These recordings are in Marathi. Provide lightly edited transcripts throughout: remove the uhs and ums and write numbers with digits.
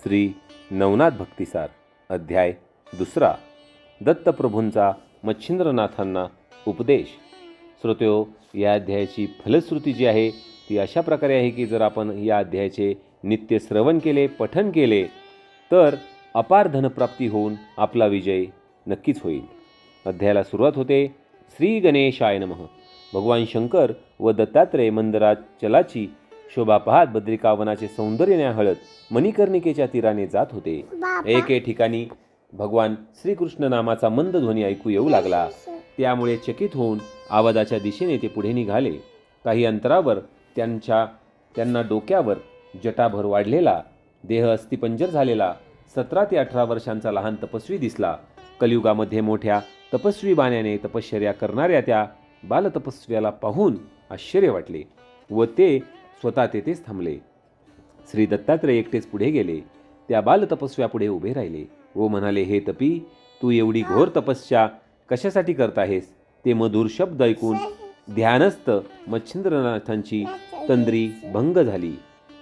श्री नवनाथ भक्तिसार अध्याय 2 दत्तप्रभूंचा मच्छिंद्रनाथांना उपदेश. श्रोत्यो, या अध्यायाची फलश्रुती जी आहे ती अशा प्रकारे आहे की जर आपण या अध्यायाचे नित्य श्रवण केले, पठन केले तर अपार धनप्राप्ती होऊन आपला विजय नक्कीच होईल. अध्यायाला सुरुवात होते. श्री गणेशाय नमः. भगवान शंकर व दत्तात्रेय मंदराचलाची शोभा पाहत बद्रिकावनाचे सौंदर्य न्याहाळत मणिकर्णिकेच्या तीराने जात होते. एके ठिकाणी भगवान श्रीकृष्ण नामाचा मंद ध्वनी ऐकू येऊ लागला. त्यामुळे चकित होऊन आवाजाच्या दिशेने ते पुढे निघाले. काही अंतरावर त्यांना डोक्यावर जटाभर वाढलेला, देह अस्थिपंजर झालेला 17 ते 18 वर्षांचा लहान तपस्वी दिसला. कलियुगामध्ये मोठ्या तपस्वी बाण्याने तपश्चर्या करणाऱ्या त्या बालतपस्व्याला पाहून आश्चर्य वाटले व ते स्वतः तेथेच थांबले. श्री दत्तात्रेय एकटेच पुढे गेले. त्या बालतपस्व्यापुढे उभे राहिले व म्हणाले, हे तपी, तू एवढी घोर तपस्या कशासाठी करत आहेस? ते मधुर शब्द ऐकून ध्यानस्थ मच्छिंद्रनाथांची तंद्री भंग झाली.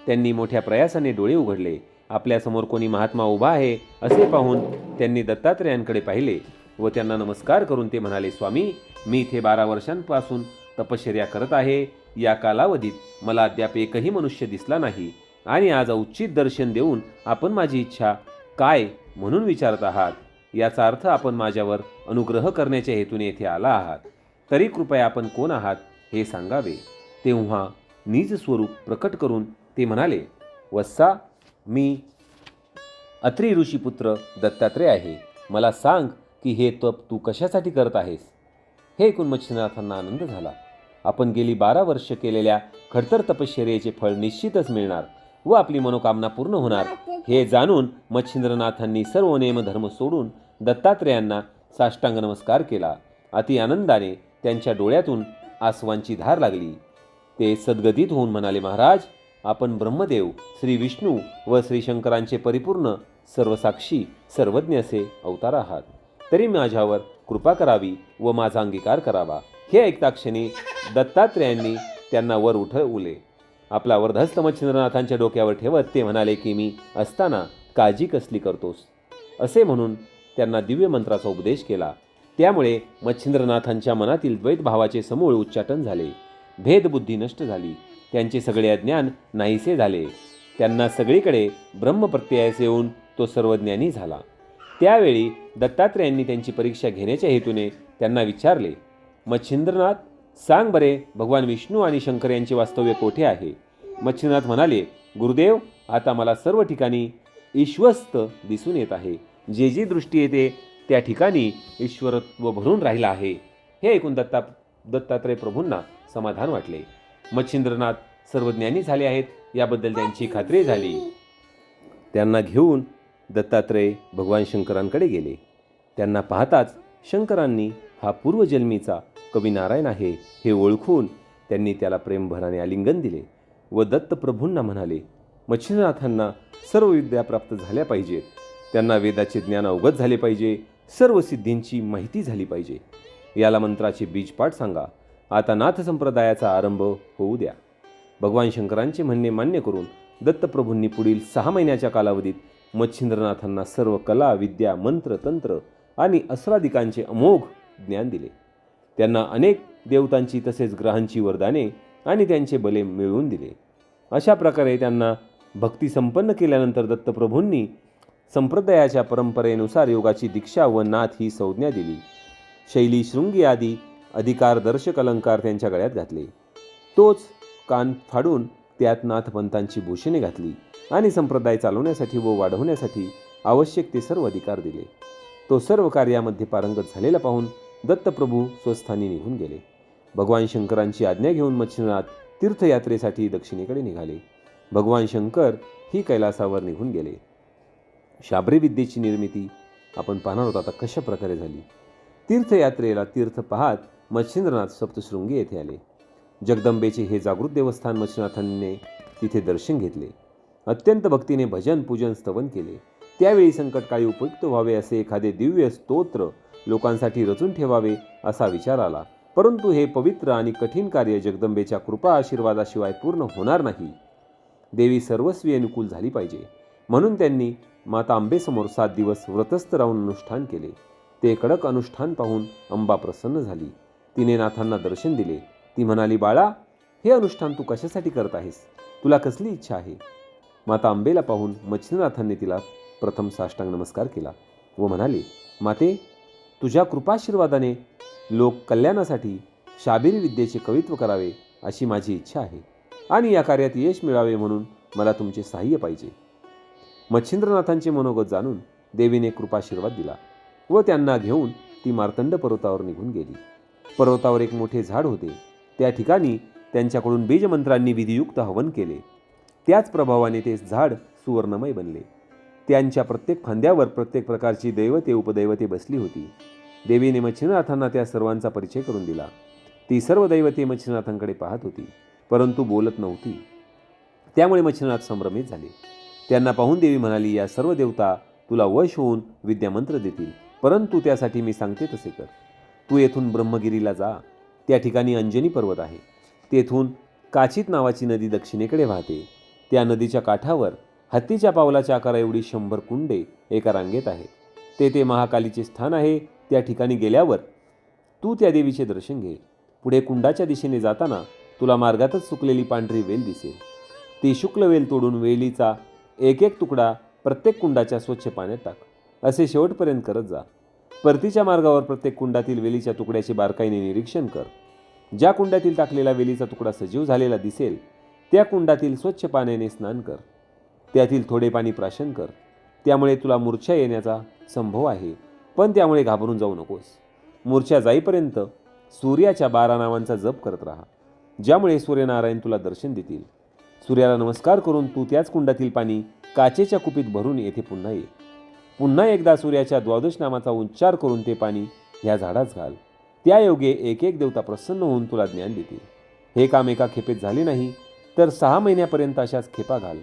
त्यांनी मोठ्या प्रयासाने डोळे उघडले. आपल्यासमोर कोणी महात्मा उभा आहे असे पाहून त्यांनी दत्तात्रेयांकडे पाहिले व त्यांना नमस्कार करून ते म्हणाले, स्वामी, मी इथे 12 वर्षांपासून तपश्चर्या करत आहे. या कालावधीत मला अद्याप एकही मनुष्य दिसला नाही आणि आज औचित दर्शन देऊन आपण माझी इच्छा काय म्हणून विचारत आहात. याचा अर्थ आपण माझ्यावर अनुग्रह करण्याच्या हेतूने येथे आला आहात. तरी कृपया आपण कोण आहात हे सांगावे. तेव्हा निज स्वरूप प्रकट करून ते म्हणाले, वत्सा, मी अत्री ऋषीपुत्र दत्तात्रेय आहे. मला सांग की हे तप तू कशासाठी करत आहेस? हे ऐकून मच्छिंद्रनाथांना आनंद झाला. आपण गेली 12 वर्ष केलेल्या खडतर तपश्चर्येचे फळ निश्चितच मिळणार व आपली मनोकामना पूर्ण होणार हे जाणून मच्छिंद्रनाथांनी सर्व नेमधर्म सोडून दत्तात्रेयांना साष्टांग नमस्कार केला. अति आनंदाने त्यांच्या डोळ्यातून आसवांची धार लागली. ते सद्गदित होऊन म्हणाले, महाराज, आपण ब्रह्मदेव, श्री विष्णू व श्री शंकरांचे परिपूर्ण सर्वसाक्षी सर्वज्ञ असे अवतार आहात. तरी माझ्यावर कृपा करावी व माझा अंगीकार करावा. हे ऐकता क्षणी दत्तात्रेयांनी त्यांना वर उठवले. आपला वरदहस्त मच्छिंद्रनाथांच्या डोक्यावर ठेवत ते म्हणाले की मी असताना काळजी कसली करतोस, असे म्हणून त्यांना दिव्य मंत्राचा उपदेश केला. त्यामुळे मच्छिंद्रनाथांच्या मनातील द्वैतभावाचे समूळ उच्चाटन झाले. भेदबुद्धी नष्ट झाली. त्यांचे सगळे अज्ञान नाहीसे झाले. त्यांना सगळीकडे ब्रह्मप्रत्ययास येऊन तो सर्वज्ञानी झाला. त्यावेळी दत्तात्रेयांनी त्यांची परीक्षा घेण्याच्या हेतूने त्यांना विचारले, मच्छिंद्रनाथ, सांग बरे, भगवान विष्णू आणि शंकर यांचे वास्तव्य कोठे आहे? मच्छिंद्रनाथ म्हणाले, गुरुदेव, आता मला सर्व ठिकाणी ईश्वस्त दिसून येत आहे. जे जी दृष्टी येते त्या ठिकाणी ईश्वरत्व भरून राहिला आहे. हे ऐकून दत्तात्रेय प्रभूंना समाधान वाटले. मच्छिंद्रनाथ सर्वज्ञानी झाले आहेत याबद्दल त्यांची खात्री झाली. त्यांना घेऊन दत्तात्रेय भगवान शंकरांकडे गेले. त्यांना पाहताच शंकरांनी हा पूर्वजन्मीचा कवी नारायण आहे हे ओळखून त्यांनी त्याला प्रेमभराने आलिंगन दिले व दत्तप्रभूंना म्हणाले, मच्छिंद्रनाथांना सर्व विद्या प्राप्त झाल्या पाहिजेत. त्यांना वेदाचे ज्ञान अवगत झाले पाहिजे. सर्व सिद्धींची माहिती झाली पाहिजे. याला मंत्राचे बीजपाठ सांगा. आता नाथ संप्रदायाचा आरंभ होऊ द्या. भगवान शंकरांचे म्हणणे मान्य करून दत्तप्रभूंनी पुढील 6 महिन्याच्या कालावधीत मच्छिंद्रनाथांना सर्व कला, विद्या, मंत्र, तंत्र आणि अस्त्रादिकांचे अमोघ ज्ञान दिले. त्यांना अनेक देवतांची तसेच ग्रहांची वरदाने आणि त्यांचे बले मिळवून दिले. अशा प्रकारे त्यांना भक्ती संपन्न केल्यानंतर दत्तप्रभूंनी संप्रदायाच्या परंपरेनुसार योगाची दीक्षा व नाथ ही संज्ञा दिली. शैली, शृंगी आदी अधिकारदर्शक अलंकार त्यांच्या गळ्यात घातले. तोच कान फाडून त्यात नाथपंथांची भूषणे घातली आणि संप्रदाय चालवण्यासाठी व वाढवण्यासाठी आवश्यक ते सर्व अधिकार दिले. तो सर्व कार्यामध्ये पारंगत झालेला पाहून दत्तप्रभू स्वस्थानी निघून गेले. भगवान शंकरांची आज्ञा घेऊन मच्छिंद्रनाथ तीर्थयात्रेसाठी दक्षिणेकडे निघाले. भगवान शंकर ही कैलासावर निघून गेले. शाबरी विद्येची निर्मिती आपण पाहणार आहोत आता कशा प्रकारे झाली. तीर्थयात्रेला तीर्थ पाहत मच्छिंद्रनाथ सप्तशृंगी येथे आले. जगदंबेचे हे जागृत देवस्थान मच्छिंद्रनाथांनी तिथे दर्शन घेतले. अत्यंत भक्तीने भजन, पूजन, स्तवन केले. त्यावेळी संकटकाळी उपयुक्त व्हावे असे एखादे दिव्य स्तोत्र लोकांसाठी रचून ठेवावे असा विचार आला. परंतु हे पवित्र आणि कठीण कार्य जगदंबेच्या कृपा आशीर्वादाशिवाय पूर्ण होणार नाही. देवी सर्वस्वी अनुकूल झाली पाहिजे. म्हणून त्यांनी माता अंबेसमोर 7 दिवस व्रतस्थ राहून अनुष्ठान केले. ते कडक अनुष्ठान पाहून अंबा प्रसन्न झाली. तिने नाथांना दर्शन दिले. ती म्हणाली, बाळा, हे अनुष्ठान तू कशासाठी करत आहेस? तुला कसली इच्छा आहे? माता अंबेला पाहून मच्छिंद्रनाथांनी तिला प्रथम साष्टांग नमस्कार केला व म्हणाले, माते, तुझ्या कृपाशीर्वादाने लोक कल्याणासाठी शाबीर विद्येचे कवित्व करावे अशी माझी इच्छा आहे आणि या कार्यात यश मिळावे म्हणून मला तुमचे सहाय्य पाहिजे. मच्छिंद्रनाथांचे मनोगत जाणून देवीने कृपाशीर्वाद दिला व त्यांना घेऊन ती मार्तंड पर्वतावर निघून गेली. पर्वतावर एक मोठे झाड होते. त्या ठिकाणी त्यांच्याकडून बीजमंत्रांनी विधियुक्त हवन केले. त्याच प्रभावाने ते झाड सुवर्णमय बनले. त्यांच्या प्रत्येक फांद्यावर प्रत्येक प्रकारची दैवते उपदैवते बसली होती. देवीने मच्छिंद्रनाथांना त्या सर्वांचा परिचय करून दिला. ती सर्व दैवते मच्छिंद्रनाथांकडे पाहत होती, परंतु बोलत नव्हती. त्यामुळे मच्छिंद्रनाथ संभ्रमित झाले. त्यांना पाहून देवी म्हणाली, या सर्व देवता तुला वश होऊन विद्यामंत्र देतील, परंतु त्यासाठी मी सांगते तसे कर. तू येथून ब्रह्मगिरीला जा. त्या ठिकाणी अंजनी पर्वत आहे. तेथून काचित नावाची नदी दक्षिणेकडे वाहते. त्या नदीच्या काठावर हत्तीच्या पावलाच्या आकारा एवढी 100 कुंडे एका रांगेत आहेत. ते महाकालीचे स्थान आहे. त्या ठिकाणी गेल्यावर तू त्या देवीचे दर्शन घे. पुढे कुंडाच्या दिशेने जाताना तुला मार्गातच सुकलेली पांढरी वेल दिसेल. ती शुक्ल वेल तोडून वेलीचा एक एक तुकडा प्रत्येक कुंडाच्या स्वच्छ पाण्यात टाक. असे शेवटपर्यंत करत जा. परतीच्या मार्गावर प्रत्येक कुंडातील वेलीच्या तुकड्याचे बारकाईने निरीक्षण कर. ज्या कुंडातील टाकलेला वेलीचा तुकडा सजीव झालेला दिसेल त्या कुंडातील स्वच्छ पाण्याने स्नान कर. त्यातील थोडे पाणी प्राशन कर. त्यामुळे तुला मूर्छा येण्याचा संभव आहे, पण त्यामुळे घाबरून जाऊ नकोस. मूर्छा जाईपर्यंत सूर्याच्या 12 नावांचा जप करत राहा, ज्यामुळे सूर्यनारायण तुला दर्शन देतील. सूर्याला नमस्कार करून तू त्याच कुंडातील पाणी काचेच्या कुपीत भरून येथे पुन्हा ये. पुन्हा एकदा सूर्याच्या 12 नामाचा उच्चार करून ते पाणी ह्या झाडास घाल. त्या योगे एक एक देवता प्रसन्न होऊन तुला ज्ञान देतील. हे काम एका खेपेत झाले नाही तर 6 महिन्यापर्यंत अशाच खेपा घाल.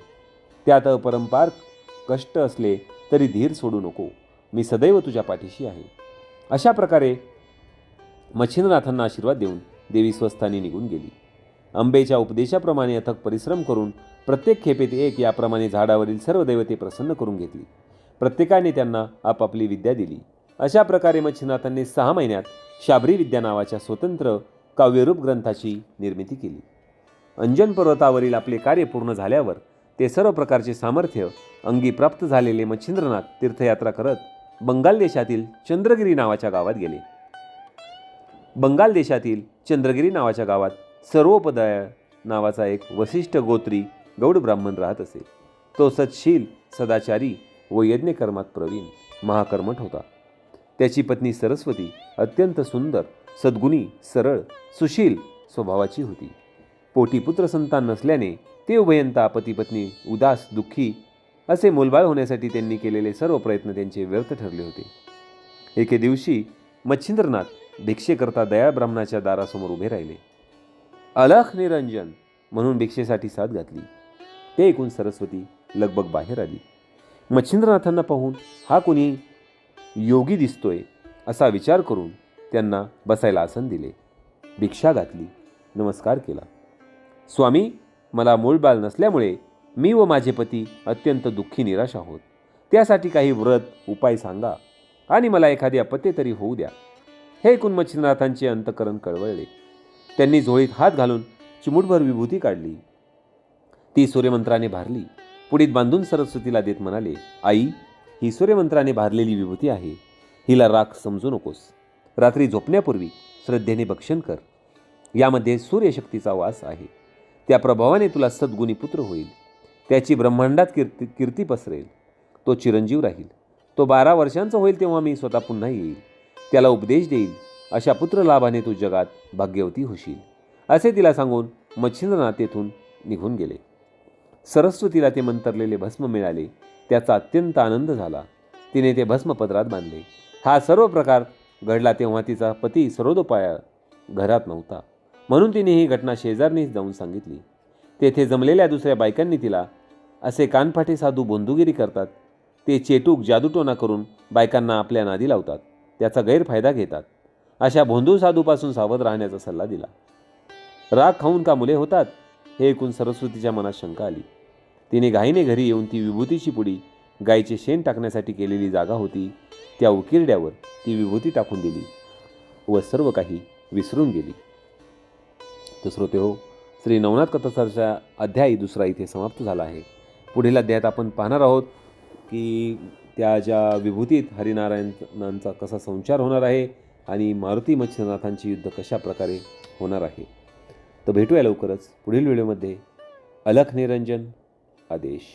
त्यात अपरंपार कष्ट असले तरी धीर सोडू नको. मी सदैव तुझ्या पाठीशी आहे. अशा प्रकारे मच्छिंद्रनाथांना आशीर्वाद देऊन देवी स्वस्थानी निघून गेली. अंबेच्या उपदेशाप्रमाणे अथक परिश्रम करून प्रत्येक खेपेत एक याप्रमाणे झाडावरील सर्व दैवते प्रसन्न करून घेतली. प्रत्येकाने त्यांना आपापली विद्या दिली. अशा प्रकारे मच्छिंद्रनाथांनी 6 महिन्यात शाबरी विद्या नावाच्या स्वतंत्र काव्यरूप ग्रंथाची निर्मिती केली. अंजन पर्वतावरील आपले कार्य पूर्ण झाल्यावर ते सर्व प्रकारचे सामर्थ्य अंगी प्राप्त झालेले मच्छिंद्रनाथ तीर्थयात्रा करत बंगाल देशातील चंद्रगिरी नावाच्या गावात गेले. बंगाल देशातील चंद्रगिरी नावाच्या गावात सर्वोपदय नावाचा एक वशिष्ठ गोत्री गौड ब्राह्मण राहत असे. तो सत्शील, सदाचारी व यज्ञकर्मात प्रवीण महाकर्मठ होता. त्याची पत्नी सरस्वती अत्यंत सुंदर, सद्गुणी, सरळ, सुशील स्वभावाची होती. पोटी पुत्र संतान नसल्याने ते उभयंता पती पत्नी उदास, दुःखी असे मूलबाळ होण्यासाठी त्यांनी केलेले सर्व प्रयत्न त्यांचे व्यर्थ ठरले होते. एके दिवशी मच्छिंद्रनाथ भिक्षेकरता दयाळ ब्राह्मणाच्या दारासमोर उभे राहिले. अलख निरंजन म्हणून भिक्षेसाठी साथ घातली. ते ऐकून सरस्वती लगबग बाहेर आली. मच्छिंद्रनाथांना पाहून हा कोणी योगी दिसतोय असा विचार करून त्यांना बसायला आसन दिले. भिक्षा घातली. नमस्कार केला. स्वामी, मला मूलबाळ नसल्यामुळे मी व माझे पती अत्यंत दुःखी निराश आहोत. त्यासाठी काही व्रत उपाय सांगा आणि मला एखादी अपत्य तरी होऊ द्या. हे ऐकून मच्छिंद्रनाथांचे अंतःकरण कळवळले. त्यांनी झोळीत हात घालून चिमूटभर विभूती काढली. ती सूर्यमंत्राने भारली. पुढीत बांधून सरस्वतीला देत म्हणाले, आई, ही सूर्यमंत्राने भारलेली विभूती आहे. हिला राख समजू नकोस. रात्री झोपण्यापूर्वी श्रद्धेने भक्षण कर. यामध्ये सूर्यशक्तीचा वास आहे. त्या प्रभावाने तुला सद्गुणी पुत्र होईल. त्याची ब्रह्मांडात कीर्ती पसरेल. तो चिरंजीव राहील. तो 12 वर्षांचा होईल तेव्हा मी स्वतः पुन्हा येईल. त्याला उपदेश देईल. अशा पुत्र लाभाने तू जगात भाग्यवती होशील. असे तिला सांगून मच्छिंद्रनाथ तेथून निघून गेले. सरस्वतीला ते मंतरलेले भस्म मिळाले. त्याचा अत्यंत आनंद झाला. तिने ते भस्म पदरात बांधले. हा सर्व प्रकार घडला तेव्हा तिचा पती सर्वोदोपाय घरात नव्हता. म्हणून तिने ही घटना शेजारणीस जाऊन सांगितली. तेथे जमलेल्या दुसऱ्या बायकांनी तिला, असे कानफाटे साधू बोंधुगिरी करतात. ते चेटूक जादूटोना करून बायकांना आपल्या नादी लावतात. त्याचा गैरफायदा घेतात. अशा भोंदू साधूपासून सावध राहण्याचा सल्ला दिला. राग खाऊन का मुले होतात? हे ऐकून सरस्वतीच्या मनात शंका आली. तिने घाईने घरी येऊन ती विभूतीची पुडी, गायीचे शेण टाकण्यासाठी केलेली जागा होती त्या उकिरड्यावर ती विभूती टाकून दिली व सर्व काही विसरून गेली. तर श्रोतेहो, श्री नवनाथ कथासारचा अध्याय 2 इथे समाप्त झाला आहे. पुढील अध्यायात आपण पाहणार आहोत की त्या ज्या विभूतीत हरिनारायणांचा कसा संचार होणार आहे आणि मारुती मच्छिंद्रनाथांचे युद्ध कशा प्रकारे होणार आहे. तर भेटूया लवकरच पुढील व्हिडिओमध्ये. अलख निरंजन आदेश.